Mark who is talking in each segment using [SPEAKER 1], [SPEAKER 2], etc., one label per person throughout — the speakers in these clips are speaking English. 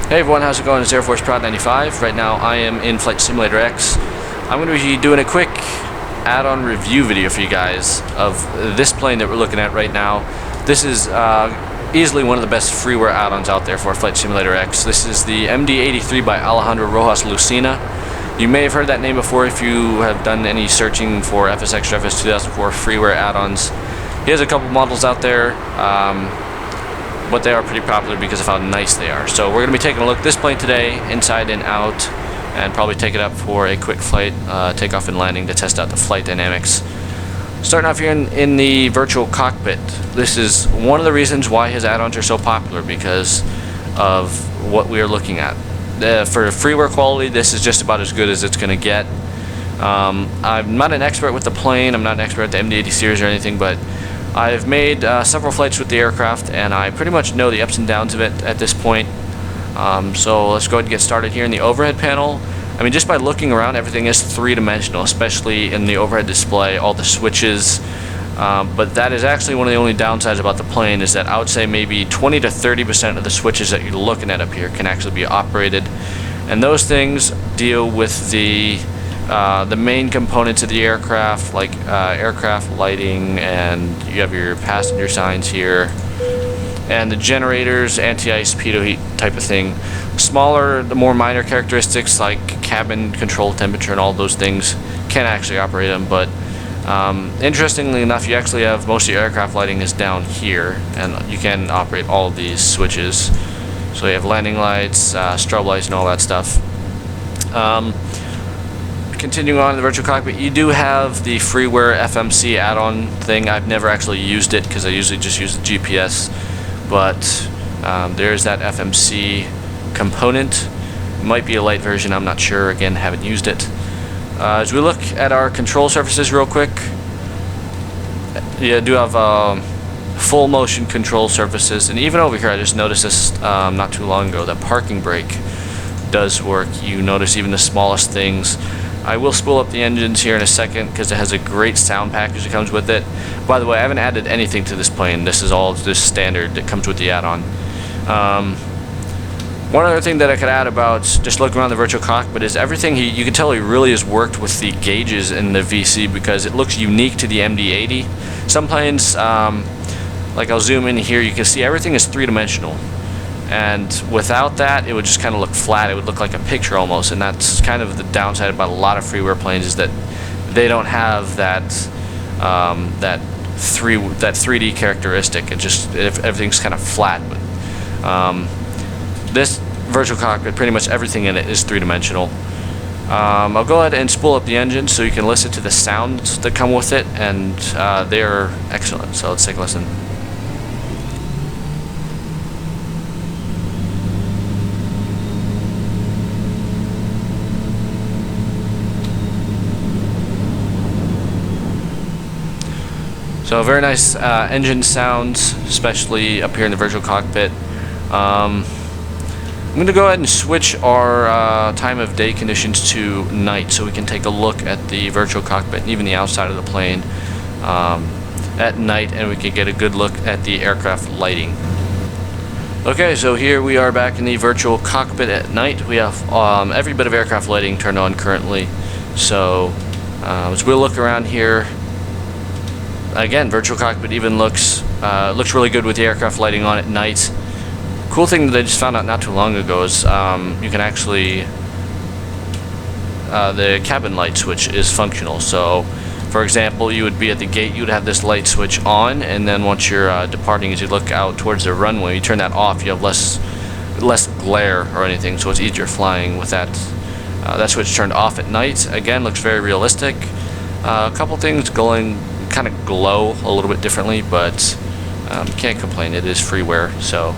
[SPEAKER 1] Hey everyone, how's it going? It's Air Force Proud 95. Right now I am in Flight Simulator X. I'm going to be doing a quick add-on review video for you guys of this plane that we're looking at right now. This is easily one of the best freeware add-ons out there for Flight Simulator X. This is the MD-83 by Alejandro Rojas Lucena. You may have heard that name before if you have done any searching for FSX or FS 2004 freeware add-ons. He has a couple models out there. But they are pretty popular because of how nice they are. So we're going to be taking a look at this plane today, inside and out, and probably take it up for a quick flight, takeoff and landing to test out the flight dynamics. Starting off here in the virtual cockpit. This is one of the reasons why his add-ons are so popular, because of what we are looking at. For freeware quality, this is just about as good as it's going to get. I'm not an expert with the plane, I'm not an expert at the MD-83 series or anything, but I've made several flights with the aircraft, and I pretty much know the ups and downs of it at this point. So let's go ahead and get started here in the overhead panel. I mean, just by looking around, everything is three-dimensional, especially in the overhead display, all the switches. But that is actually one of the only downsides about the plane, is that I would say maybe 20 to 30% of the switches that you're looking at up here can actually be operated. And those things deal with the main components of the aircraft, like aircraft lighting, and you have your passenger signs here, and the generators, anti-ice, pitot heat type of thing. Smaller, the more minor characteristics like cabin control temperature and all those things can actually operate them, but interestingly enough, you actually have most of your aircraft lighting is down here, and you can operate all of these switches. So you have landing lights, strobe lights, and all that stuff. Continuing on in the virtual cockpit, you do have the FREEWARE FMC add-on thing. I've never actually used it because I usually just use the GPS, but there's that FMC component. It might be a light version, I'm not sure. Again, haven't used it. As we look at our control surfaces real quick, you do have full motion control surfaces, and even over here I just noticed this not too long ago, that parking brake does work. You notice even the smallest things. I will spool up the engines here in a second because it has a great sound package that comes with it. By the way, I haven't added anything to this plane. This is all just standard that comes with the add-on. One other thing that I could add about just looking around the virtual cockpit is everything you can tell he really has worked with the gauges in the VC, because it looks unique to the MD-80. Some planes, like I'll zoom in here, you can see everything is three-dimensional. And without that, it would just kind of look flat. It would look like a picture almost, and that's kind of the downside about a lot of freeware planes, is that they don't have that 3D characteristic. It just, everything's kind of flat. But this virtual cockpit, pretty much everything in it is three-dimensional. I'll go ahead and spool up the engine so you can listen to the sounds that come with it, and they're excellent. So let's take a listen. So very nice engine sounds, especially up here in the virtual cockpit. I'm going to go ahead and switch our time of day conditions to night so we can take a look at the virtual cockpit and even the outside of the plane at night, and we can get a good look at the aircraft lighting. Okay, so here we are back in the virtual cockpit at night. We have every bit of aircraft lighting turned on currently. So as we look around here, again, virtual cockpit even looks really good with the aircraft lighting on at night. Cool thing that I just found out not too long ago is you can actually the cabin light switch is functional. So, for example, you would be at the gate, you would have this light switch on, and then once you're departing, as you look out towards the runway, you turn that off. You have less glare or anything, so it's easier flying with that switch turned off at night. Again, looks very realistic. A couple things kind of glow a little bit differently, but can't complain. It is freeware. So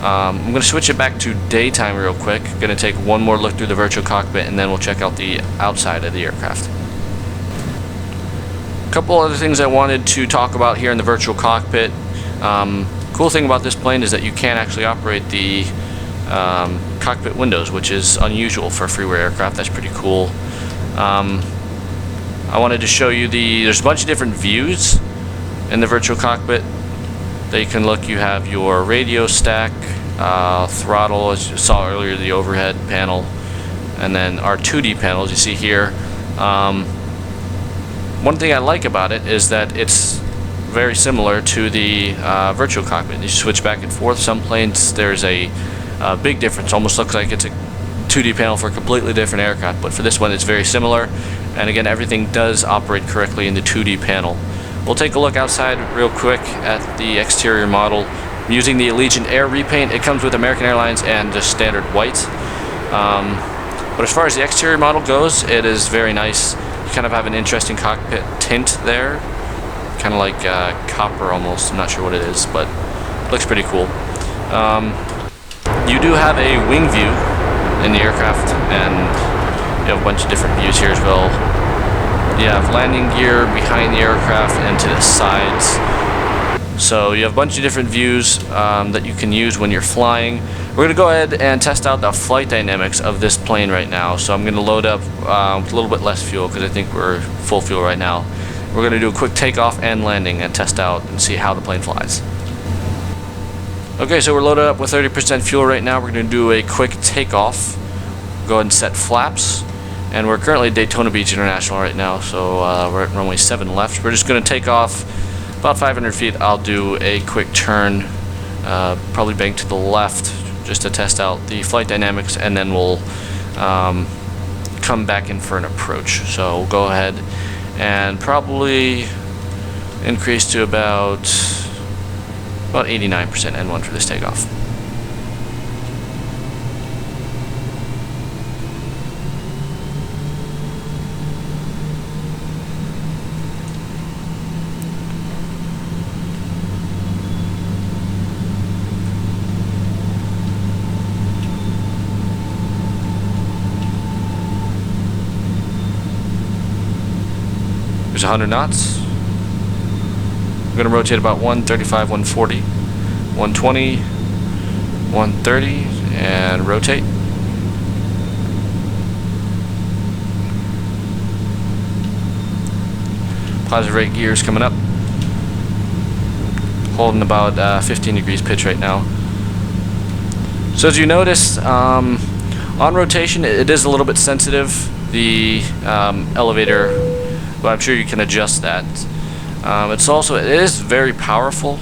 [SPEAKER 1] I'm going to switch it back to daytime real quick. Going to take one more look through the virtual cockpit, and then we'll check out the outside of the aircraft. A couple other things I wanted to talk about here in the virtual cockpit. Cool thing about this plane is that you can actually operate the cockpit windows, which is unusual for a freeware aircraft. That's pretty cool. I wanted to show you there's a bunch of different views in the virtual cockpit that you can look. You have your radio stack, throttle, as you saw earlier, the overhead panel, and then our 2D panel, as you see here. One thing I like about it is that it's very similar to the virtual cockpit. You switch back and forth. Some planes there's a big difference. Almost looks like it's a 2D panel for a completely different aircraft, but for this one it's very similar. And again, everything does operate correctly in the 2D panel. We'll take a look outside real quick at the exterior model. I'm using the Allegiant Air repaint. It comes with American Airlines and just standard white. But as far as the exterior model goes, it is very nice. You kind of have an interesting cockpit tint there, kind of like copper almost. I'm not sure what it is, but it looks pretty cool. You do have a wing view in the aircraft, and you have a bunch of different views here as well. You have landing gear behind the aircraft and to the sides. So you have a bunch of different views that you can use when you're flying. We're going to go ahead and test out the flight dynamics of this plane right now. So I'm going to load up with a little bit less fuel because I think we're full fuel right now. We're going to do a quick takeoff and landing and test out and see how the plane flies. Okay, so we're loaded up with 30% fuel right now. We're going to do a quick takeoff. Go ahead and set flaps. And we're currently at Daytona Beach International right now, so we're at runway 7 left. We're just going to take off about 500 feet. I'll do a quick turn, probably bank to the left, just to test out the flight dynamics, and then we'll come back in for an approach. So we'll go ahead and probably increase to about 89% N1 for this takeoff. There's 100 knots. I'm going to rotate about 135, 140, 120, 130, and rotate. Positive rate gears coming up. Holding about 15 degrees pitch right now. So as you notice, on rotation it is a little bit sensitive, the elevator, but I'm sure you can adjust that. It is very powerful.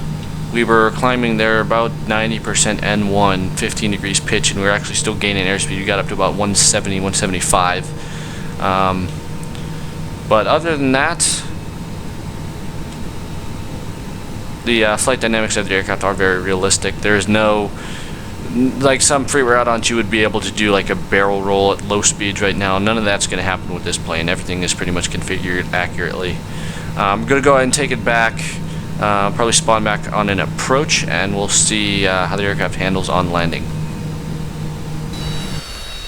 [SPEAKER 1] We were climbing there about 90% N1, 15 degrees pitch, and we were actually still gaining airspeed. We got up to about 170, 175. But other than that, the flight dynamics of the aircraft are very realistic. There's no, like some FREEWARE add-ons, you would be able to do like a barrel roll at low speeds right now. None of that's going to happen with this plane. Everything is pretty much configured accurately. I'm going to go ahead and take it back, probably spawn back on an approach, and we'll see how the aircraft handles on landing.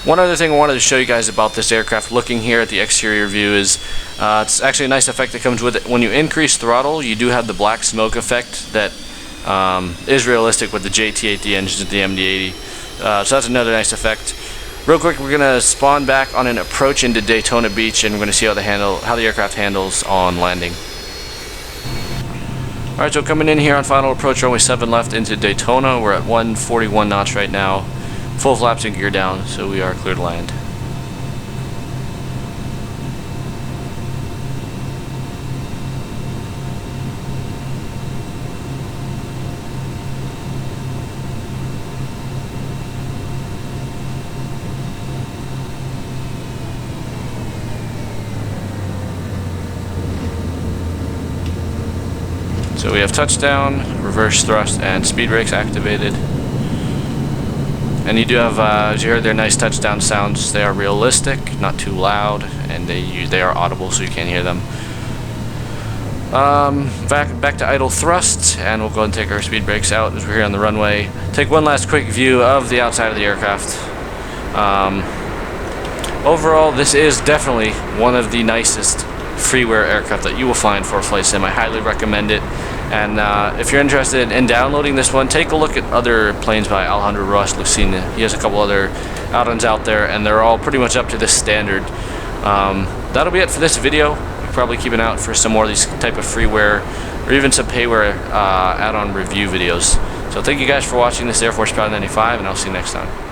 [SPEAKER 1] One other thing I wanted to show you guys about this aircraft, looking here at the exterior view, is it's actually a nice effect that comes with it. When you increase throttle, you do have the black smoke effect that is realistic with the JT8D engines and the MD-80. So that's another nice effect. Real quick, we're going to spawn back on an approach into Daytona Beach, and we're going to see how the aircraft handles on landing. Alright, so coming in here on final approach, runway 7 left into Daytona. We're at 141 knots right now. Full flaps and gear down, so we are clear to land. So we have touchdown, reverse thrust, and speed brakes activated. And you do have, as you heard, they're nice touchdown sounds. They are realistic, not too loud, and they are audible, so you can't hear them. Back to idle thrust, and we'll go ahead and take our speed brakes out as we're here on the runway. Take one last quick view of the outside of the aircraft. Overall, this is definitely one of the nicest FREEWARE aircraft that you will find for a flight sim. I highly recommend it. And if you're interested in downloading this one, take a look at other planes by Alejandro Rush Lucina. He has a couple other add-ons out there, and they're all pretty much up to this standard. That'll be it for this video. We'll probably keep an eye out for some more of these type of FREEWARE or even some payware add-on review videos. So thank you guys for watching this Air Force Proud 95, and I'll see you next time.